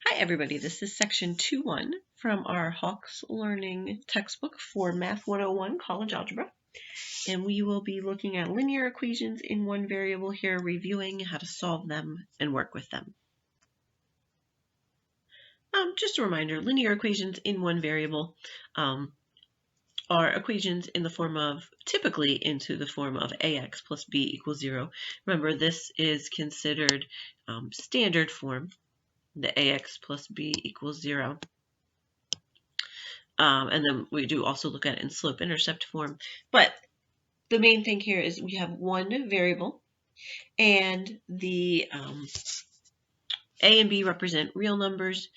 Hi everybody, this is section 2.1 from our Hawkes Learning textbook for Math 101 College Algebra. And we will be looking at linear equations in one variable here, reviewing how to solve them and work with them. Just a reminder, linear equations in one variable are equations in the form of, typically into the form of ax plus b equals 0. Remember, this is considered standard form, the ax plus b equals 0. And then we do also look at it in slope-intercept form. But the main thing here is we have one variable, and the a and b represent real numbers.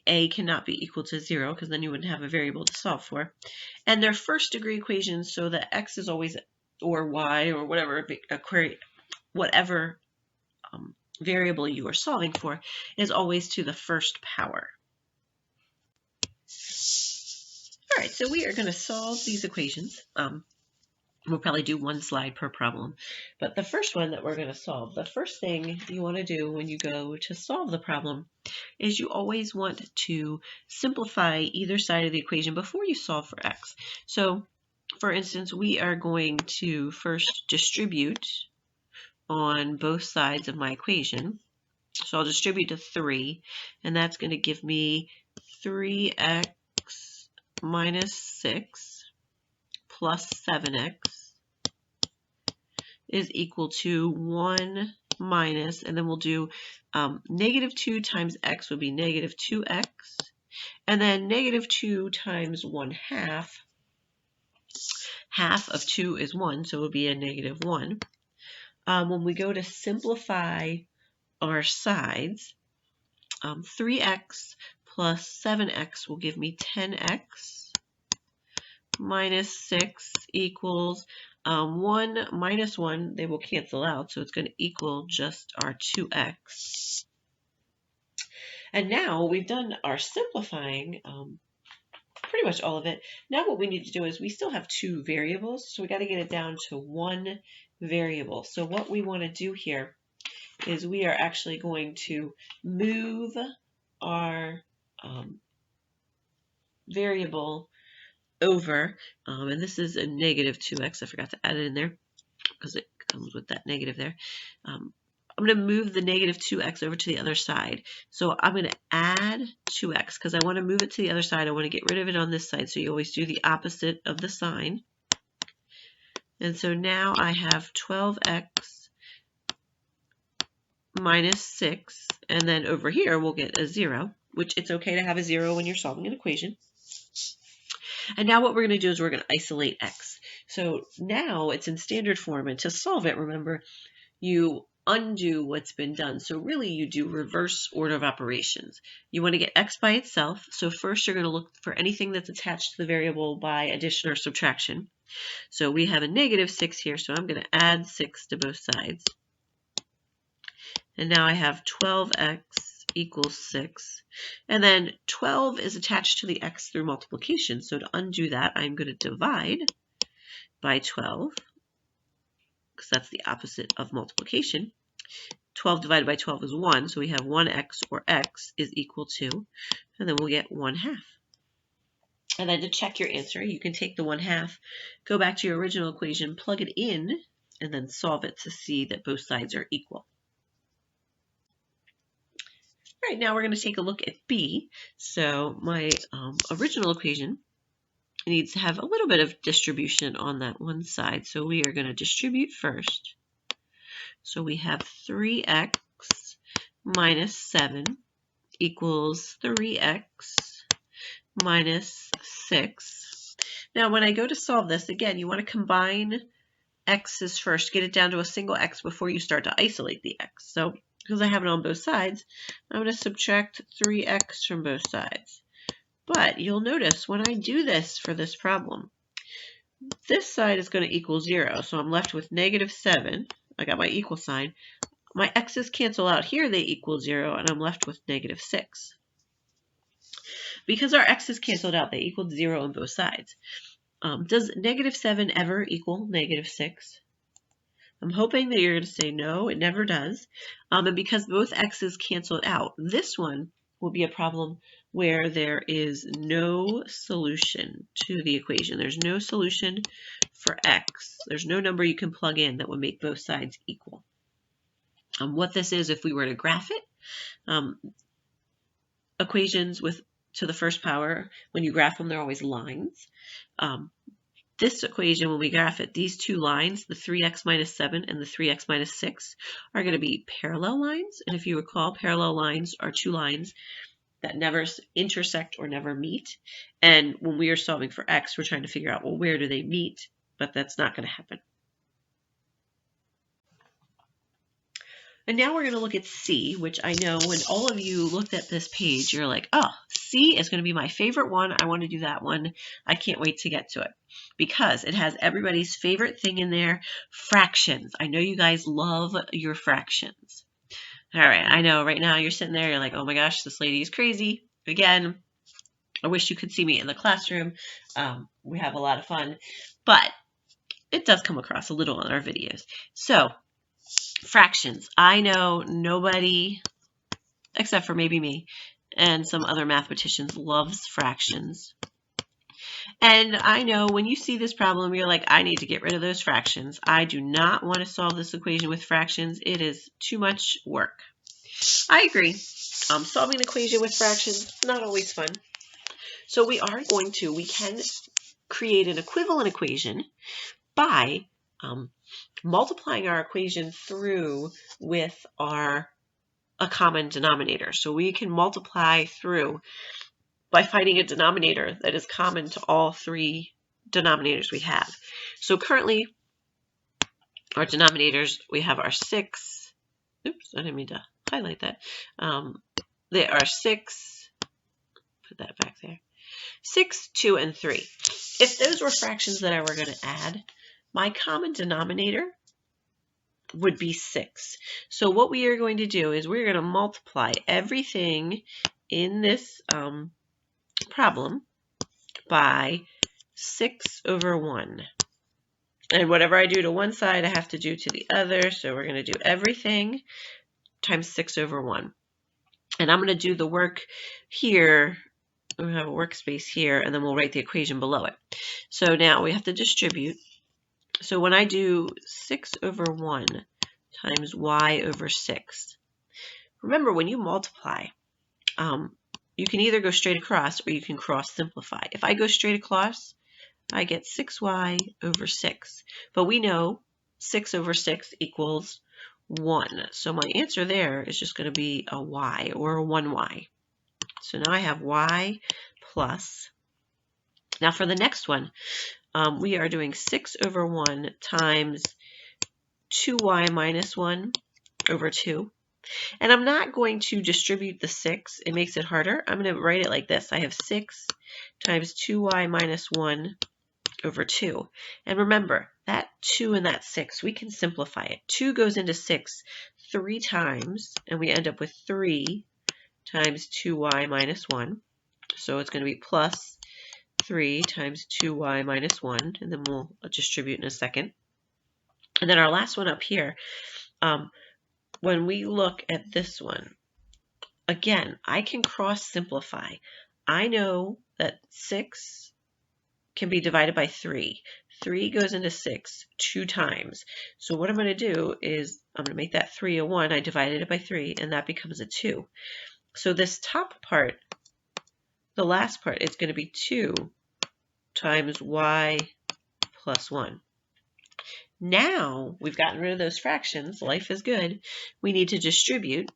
A cannot be equal to 0 because then you wouldn't have a variable to solve for. And they're first degree equations, so that x is always, or y, or whatever variable you are solving for is always to the first power. All right, so we are going to solve these equations. We'll probably do one slide per problem. But the first one that we're going to solve, the first thing you want to do when you go to solve the problem is you always want to simplify either side of the equation before you solve for x. So, for instance, we are going to first distribute on both sides of my equation. So I'll distribute to 3, and that's going to give me 3x minus 6 plus 7x is equal to 1 minus, and then we'll do negative 2 times x would be negative 2x, and then negative 2 times 1/2. Half of 2 is 1, so it will be a negative 1. When we go to simplify our sides, 3x plus 7x will give me 10x minus 6 equals 1 minus 1, they will cancel out, so it's going to equal just our 2x. And now we've done our simplifying, pretty much all of it. Now what we need to do is we still have two variables, so we got to get it down to one variable. So what we want to do here is we are actually going to move our variable over, and this is a negative 2x. I forgot to add it in there because it comes with that negative there. I'm going to move the negative 2x over to the other side. So I'm going to add 2x because I want to move it to the other side. I want to get rid of it on this side. So you always do the opposite of the sign. And so now I have 12x minus 6. And then over here we'll get a 0, which it's okay to have a 0 when you're solving an equation. And now what we're going to do is we're going to isolate x. So now it's in standard form, and to solve it, remember, you undo what's been done. So really you do reverse order of operations. You want to get x by itself. So first you're going to look for anything that's attached to the variable by addition or subtraction. So we have a negative 6 here, so I'm going to add 6 to both sides. And now I have 12x equals 6. And then 12 is attached to the x through multiplication. So to undo that, I'm going to divide by 12, because that's the opposite of multiplication. 12 divided by 12 is 1, so we have 1x, or x, is equal to, and then we'll get 1/2. And then to check your answer, you can take the 1/2, go back to your original equation, plug it in, and then solve it to see that both sides are equal. All right, now we're going to take a look at b. So my original equation needs to have a little bit of distribution on that one side. So we are going to distribute first. So we have 3x minus 7 equals 3x minus 6. Now when I go to solve this, again, you want to combine x's first, get it down to a single x before you start to isolate the x. So because I have it on both sides, I'm going to subtract 3x from both sides. But you'll notice when I do this for this problem, this side is going to equal 0. So I'm left with negative 7. I got my equal sign. My x's cancel out here, they equal 0, and I'm left with negative 6. Because our x's canceled out, they equaled 0 on both sides. Does negative 7 ever equal negative 6? I'm hoping that you're going to say no, it never does. And because both x's canceled out, this one will be a problem where there is no solution to the equation. There's no solution for x. There's no number you can plug in that would make both sides equal. What this is, if we were to graph it, equations to the first power, when you graph them, they're always lines. This equation, when we graph it, these two lines, the 3x minus 7 and the 3x minus 6, are going to be parallel lines. And if you recall, parallel lines are two lines that never intersect or never meet. And when we are solving for x, we're trying to figure out, well, where do they meet? But that's not going to happen. And now we're going to look at C, which I know when all of you looked at this page, you're like, oh, C is going to be my favorite one. I want to do that one. I can't wait to get to it because it has everybody's favorite thing in there, fractions. I know you guys love your fractions. All right, I know right now you're sitting there, you're like, oh my gosh, this lady is crazy. Again, I wish you could see me in the classroom. We have a lot of fun, but it does come across a little in our videos. So, fractions. I know nobody, except for maybe me and some other mathematicians, loves fractions. And I know when you see this problem, you're like, I need to get rid of those fractions. I do not want to solve this equation with fractions. It is too much work. I agree. Solving an equation with fractions, not always fun. So we can create an equivalent equation by multiplying our equation through with a common denominator. So we can multiply through by finding a denominator that is common to all three denominators we have. So currently, our denominators, we have our 6. Oops, I didn't mean to highlight that. They are 6. Put that back there. 6, 2, and 3. If those were fractions that I were going to add, my common denominator would be 6. So what we are going to do is we're going to multiply everything in this problem by 6 over 1. And whatever I do to one side, I have to do to the other. So we're going to do everything times 6 over 1. And I'm going to do the work here. We have a workspace here, and then we'll write the equation below it. So now we have to distribute. So when I do 6 over 1 times y over 6, remember when you multiply, you can either go straight across or you can cross simplify. If I go straight across, I get 6y over 6. But we know 6 over 6 equals 1. So my answer there is just going to be a y, or a 1y. So now I have y plus. Now for the next one, we are doing 6 over 1 times 2y minus 1 over 2. And I'm not going to distribute the 6. It makes it harder. I'm going to write it like this. I have 6 times 2y minus 1 over 2. And remember, that 2 and that 6, we can simplify it. 2 goes into 6 3 times, and we end up with 3 times 2y minus 1. So it's going to be plus 3 times 2y minus 1, and then we'll distribute in a second. And then our last one up here, when we look at this one, again, I can cross simplify. I know that 6 can be divided by 3. 3 goes into 6 2 times. So what I'm going to do is I'm going to make that 3 a 1. I divided it by 3, and that becomes a 2. So this top part, the last part, is going to be 2 times y plus 1. Now we've gotten rid of those fractions. Life is good. We need to distribute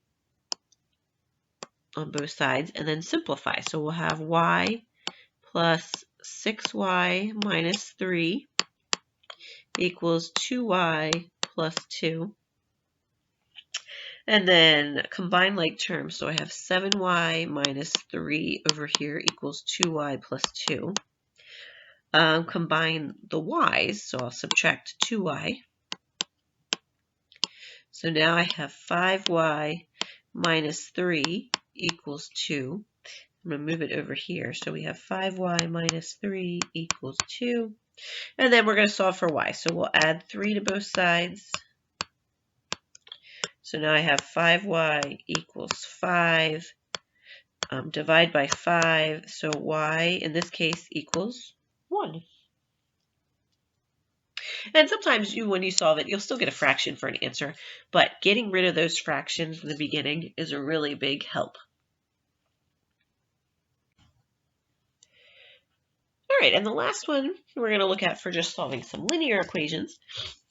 on both sides and then simplify. So we'll have y plus 6y minus 3 equals 2y plus 2. And then combine like terms. So I have 7y minus 3 over here equals 2y plus 2. Combine the y's, so I'll subtract 2y. So now I have 5y minus 3 equals 2. I'm going to move it over here. So we have 5y minus 3 equals 2. And then we're going to solve for y. So we'll add 3 to both sides. So now I have 5y equals 5 divide by 5, so y in this case equals 1. And sometimes when you solve it, you'll still get a fraction for an answer, but getting rid of those fractions in the beginning is a really big help. All right, and the last one we're going to look at for just solving some linear equations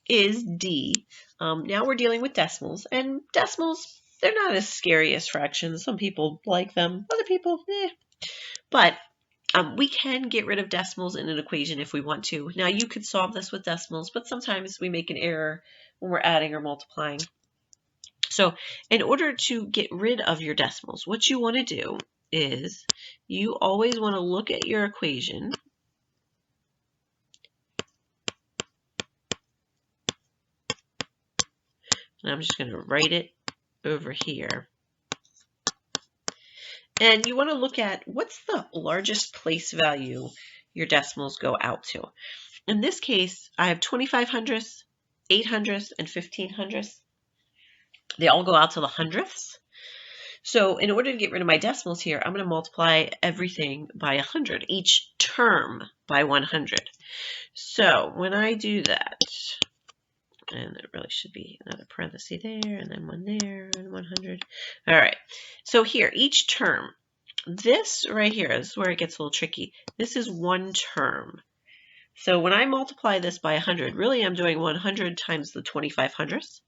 is D. Now we're dealing with decimals, and decimals, they're not as scary as fractions. Some people like them, other people, But we can get rid of decimals in an equation if we want to. Now you could solve this with decimals, but sometimes we make an error when we're adding or multiplying. So in order to get rid of your decimals, what you want to do is you always want to look at your equation and I'm just going to write it over here. And you want to look at what's the largest place value your decimals go out to. In this case, I have 25 hundredths, 8 hundredths, and 15 hundredths. They all go out to the hundredths. So in order to get rid of my decimals here, I'm going to multiply everything by 100, each term by 100. So when I do that, and it really should be another parenthesis there, and then one there, and 100. All right, so here, each term, this right here is where it gets a little tricky. This is one term. So when I multiply this by 100, really I'm doing 100 times the 25 hundredths.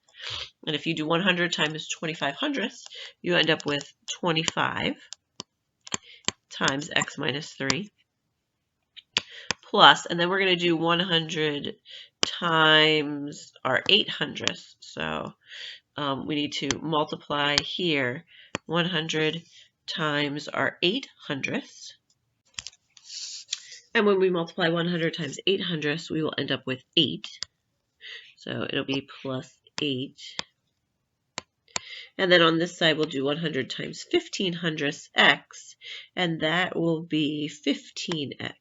And if you do 100 times 25 hundredths, you end up with 25 times x minus 3 plus, and then we're going to do 100 times our 8 hundredths. So we need to multiply here 100 times our 8 hundredths. And when we multiply 100 times 8 hundredths, we will end up with 8. So it'll be plus 8. And then on this side, we'll do 100 times 15 hundredths x, and that will be 15x.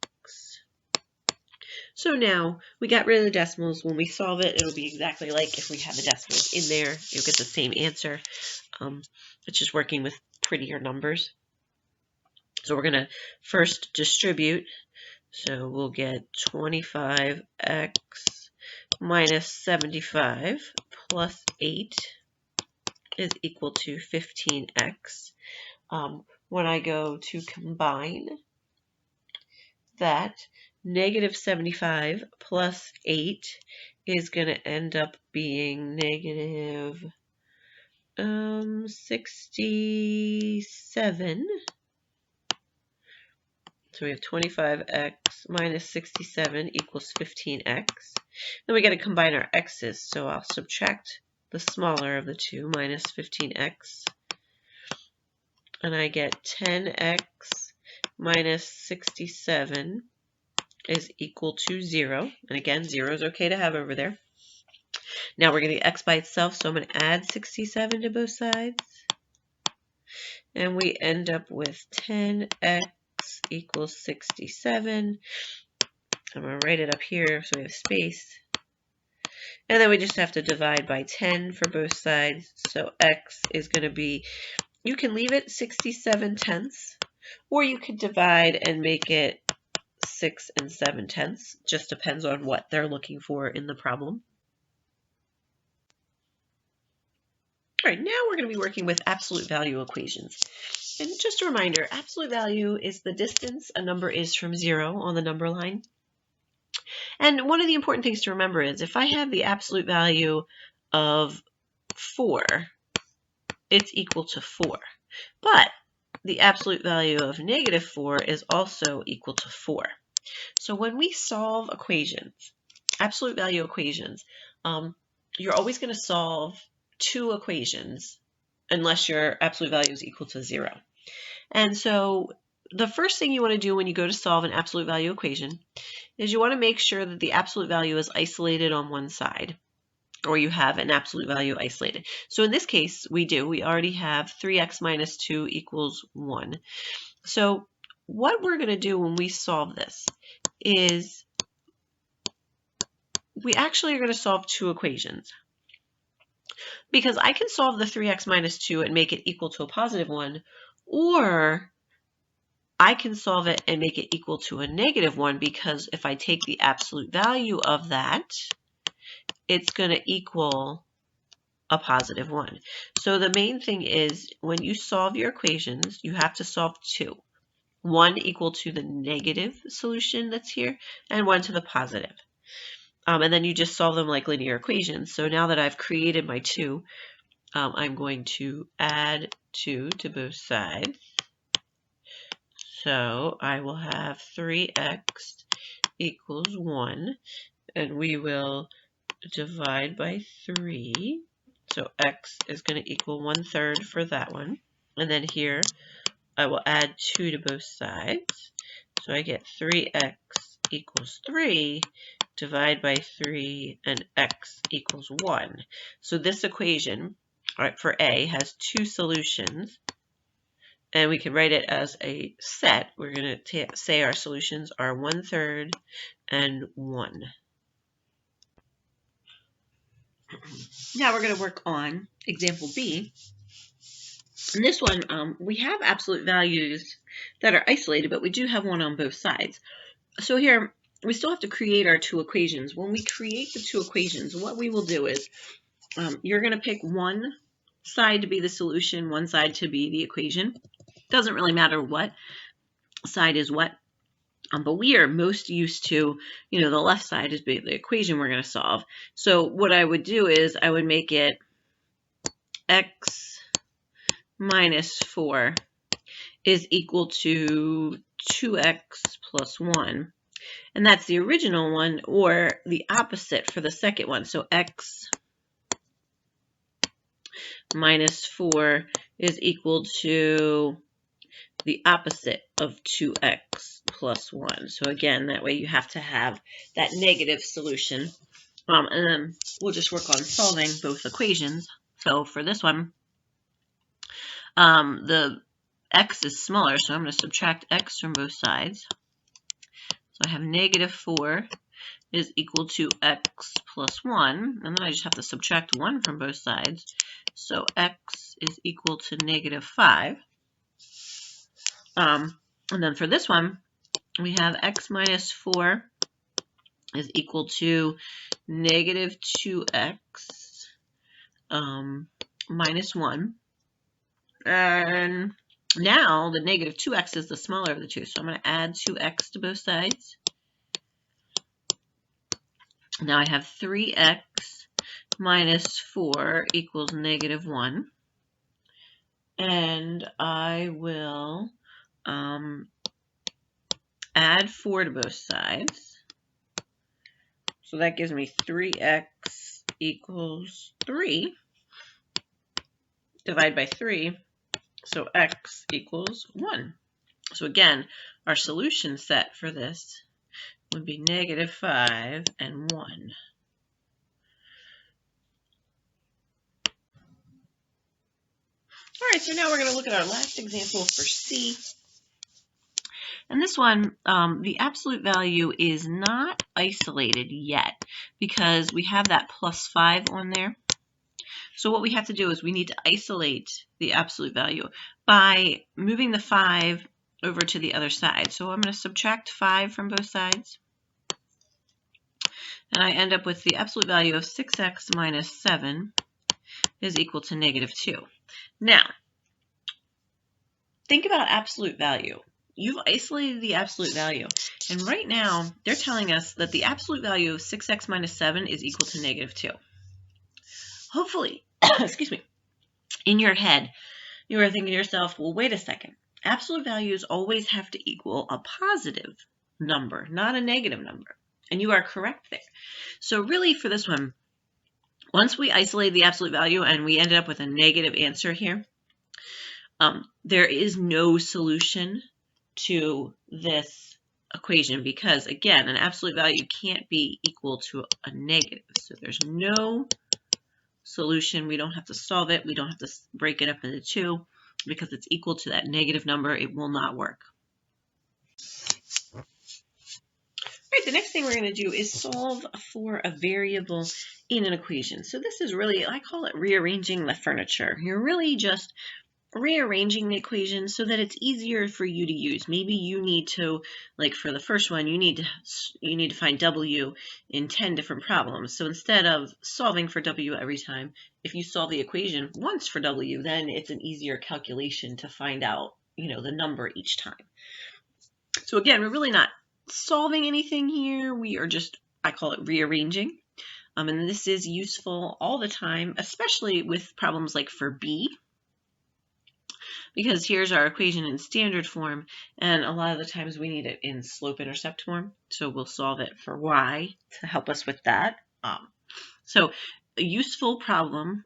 So now we got rid of the decimals. When we solve it, it'll be exactly like if we had the decimals in there. You'll get the same answer. It's just working with prettier numbers. So we're going to first distribute. So we'll get 25x minus 75 plus 8 is equal to 15x. When I go to combine that, negative 75 plus 8 is going to end up being negative 67. So we have 25x minus 67 equals 15x. Then we got to combine our x's, so I'll subtract the smaller of the two, minus 15x. And I get 10x minus 67 is equal to 0. And again, 0 is okay to have over there. Now we're going to get x by itself, so I'm going to add 67 to both sides. And we end up with 10x equals 67. I'm going to write it up here so we have space. And then we just have to divide by 10 for both sides. So x is going to be, you can leave it 67 tenths, or you could divide and make it 6 7/10. Just depends on what they're looking for in the problem. All right, now we're going to be working with absolute value equations. And just a reminder, absolute value is the distance a number is from 0 on the number line. And one of the important things to remember is if I have the absolute value of 4, it's equal to 4. But the absolute value of negative 4 is also equal to 4. So when we solve equations, absolute value equations, you're always going to solve two equations unless your absolute value is equal to 0. And so the first thing you want to do when you go to solve an absolute value equation is you want to make sure that the absolute value is isolated on one side, or you have an absolute value isolated. So in this case, we do. We already have 3x minus 2 equals 1. So what we're going to do when we solve this is we actually are going to solve two equations. Because I can solve the 3x minus 2 and make it equal to a positive 1, or I can solve it and make it equal to a -1 because if I take the absolute value of that, it's going to equal a +1. So the main thing is when you solve your equations, you have to solve two. One equal to the negative solution that's here and one to the positive. And then you just solve them like linear equations. So now that I've created my two, I'm going to add 2 to both sides. So I will have 3x equals 1, and we will divide by 3. So x is going to equal 1/3 for that one. And then here I will add 2 to both sides. So I get 3x equals 3, divide by 3, and x equals 1. So this equation, right, for A has two solutions, and we can write it as a set. We're going to say our solutions are 1/3 and 1. Now we're going to work on example B. In this one, we have absolute values that are isolated, but we do have one on both sides. So here, we still have to create our two equations. When we create the two equations, what we will do is you're going to pick one side to be the solution, one side to be the equation. Doesn't really matter what side is what, but we are most used to, the left side is the equation we're going to solve. So what I would do is I would make it x minus 4 is equal to 2x plus 1. And that's the original one, or the opposite for the second one. So x minus 4 is equal to the opposite of 2x plus 1. So again, that way you have to have that negative solution. And then we'll just work on solving both equations. So for this one, the x is smaller, so I'm going to subtract x from both sides. So I have -4 is equal to x plus 1, and then I just have to subtract 1 from both sides. So x is equal to -5. And then for this one, we have x minus 4 is equal to -2x minus 1. And now the -2x is the smaller of the two, so I'm going to add 2x to both sides. Now I have 3x minus 4 equals -1. And I will add 4 to both sides. So that gives me 3x equals 3. Divide by 3. So x equals 1. So again, our solution set for this would be -5 and 1. All right, so now we're going to look at our last example for C. And this one, the absolute value is not isolated yet because we have that +5 on there. So what we have to do is we need to isolate the absolute value by moving the 5 over to the other side. So I'm going to subtract 5 from both sides. And I end up with the absolute value of 6x minus 7 is equal to -2. Now, think about absolute value. You've isolated the absolute value. And right now, they're telling us that the absolute value of 6x minus 7 is equal to -2. Hopefully, excuse me, in your head, you are thinking to yourself, well, wait a second. Absolute values always have to equal a positive number, not a negative number. And you are correct there. So really for this one, once we isolate the absolute value and we ended up with a negative answer here, there is no solution to this equation because, again, an absolute value can't be equal to a negative. So there's no solution. We don't have to solve it. We don't have to break it up into two because it's equal to that negative number. It will not work. All right, the next thing we're going to do is solve for a variable in an equation. So this is really, I call it rearranging the furniture. You're really just rearranging the equation so that it's easier for you to use. Maybe you need to, like for the first one, you need to find W in 10 different problems. So instead of solving for W every time, if you solve the equation once for W, then it's an easier calculation to find out, the number each time. So again, we're really not solving anything here. We are just, I call it rearranging. And this is useful all the time, especially with problems like for B, because here's our equation in standard form, and a lot of the times we need it in slope-intercept form. So we'll solve it for y to help us with that. So a useful problem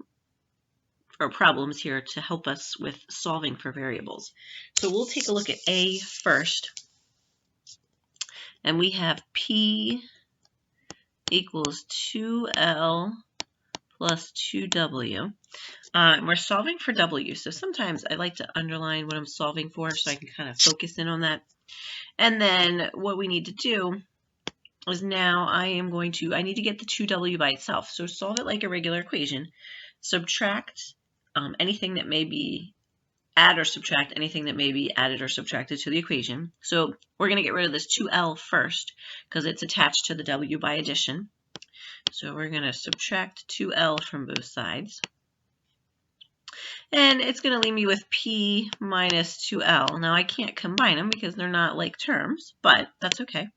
or problems here to help us with solving for variables. So we'll take a look at A first. And we have P equals 2L plus 2W. And we're solving for W. So sometimes I like to underline what I'm solving for so I can kind of focus in on that. And then what we need to do is now I need to get the 2W by itself. So solve it like a regular equation. Subtract anything that may be add or subtract anything that may be added or subtracted to the equation. So we're going to get rid of this 2L first because it's attached to the W by addition. So we're going to subtract 2L from both sides. And it's going to leave me with P minus 2L. Now I can't combine them because they're not like terms, but that's okay.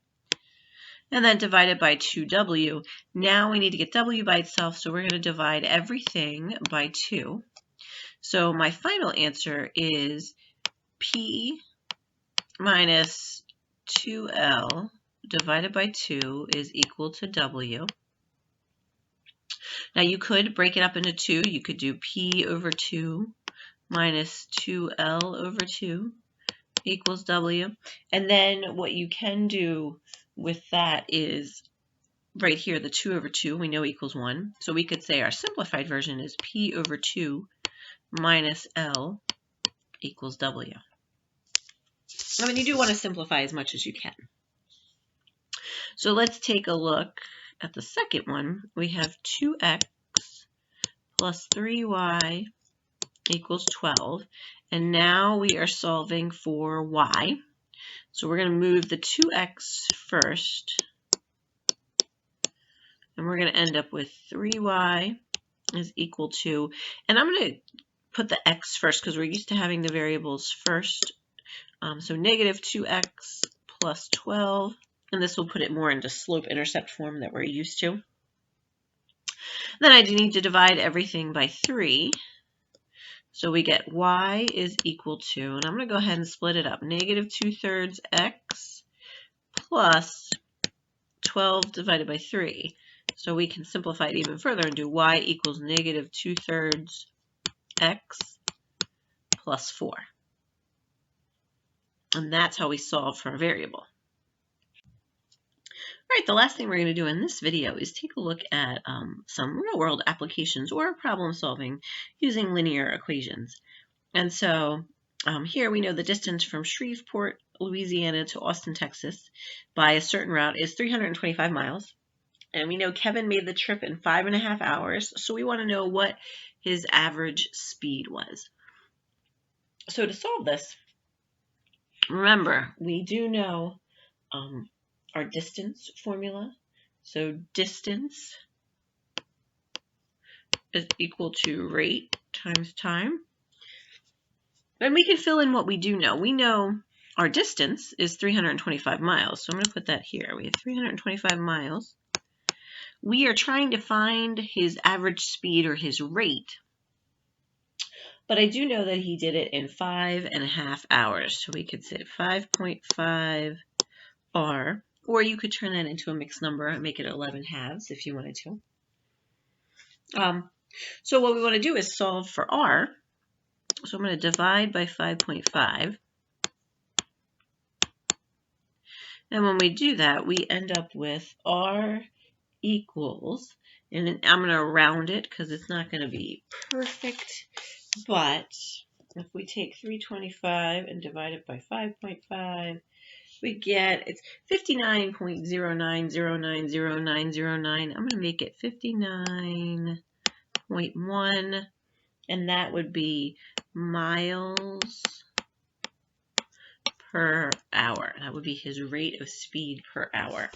And then divided by 2W. Now we need to get W by itself, so we're going to divide everything by 2. So my final answer is P minus 2L divided by 2 is equal to W. Now you could break it up into 2. You could do P over 2 minus 2L over 2 equals W. And then what you can do with that is right here, the 2 over 2 we know equals 1. So we could say our simplified version is P over 2 minus L equals W. I mean, you do want to simplify as much as you can. So let's take a look at the second one. We have 2x plus 3y equals 12. And now we are solving for y. So we're going to move the 2x first. And we're going to end up with 3y is equal to, and I'm going to put the x first because we're used to having the variables first. So negative 2x plus 12, and this will put it more into slope-intercept form that we're used to. Then I do need to divide everything by 3. So we get y is equal to, and I'm going to go ahead and split it up, negative 2/3 x plus 12 divided by 3. So we can simplify it even further and do y equals negative 2/3 x plus 4. And that's how we solve for a variable. All right, the last thing we're going to do in this video is take a look at some real-world applications or problem solving using linear equations. And so here we know the distance from Shreveport, Louisiana to Austin, Texas by a certain route is 325 miles. And we know Kevin made the trip in 5.5 hours, so we want to know what his average speed was. So to solve this, remember, we do know our distance formula. So distance is equal to rate times time. Then we can fill in what we do know. We know our distance is 325 miles. So I'm going to put that here. We have 325 miles. We are trying to find his average speed or his rate. But I do know that he did it in 5.5 hours. So we could say 5.5 R. Or you could turn that into a mixed number and make it 11 halves if you wanted to. So what we want to do is solve for R. So I'm going to divide by 5.5. And when we do that, we end up with R equals, and then I'm going to round it because it's not going to be perfect, but if we take 325 and divide it by 5.5, we get, it's 59.09090909. I'm going to make it 59.1 and that would be miles per hour. That would be his rate of speed per hour.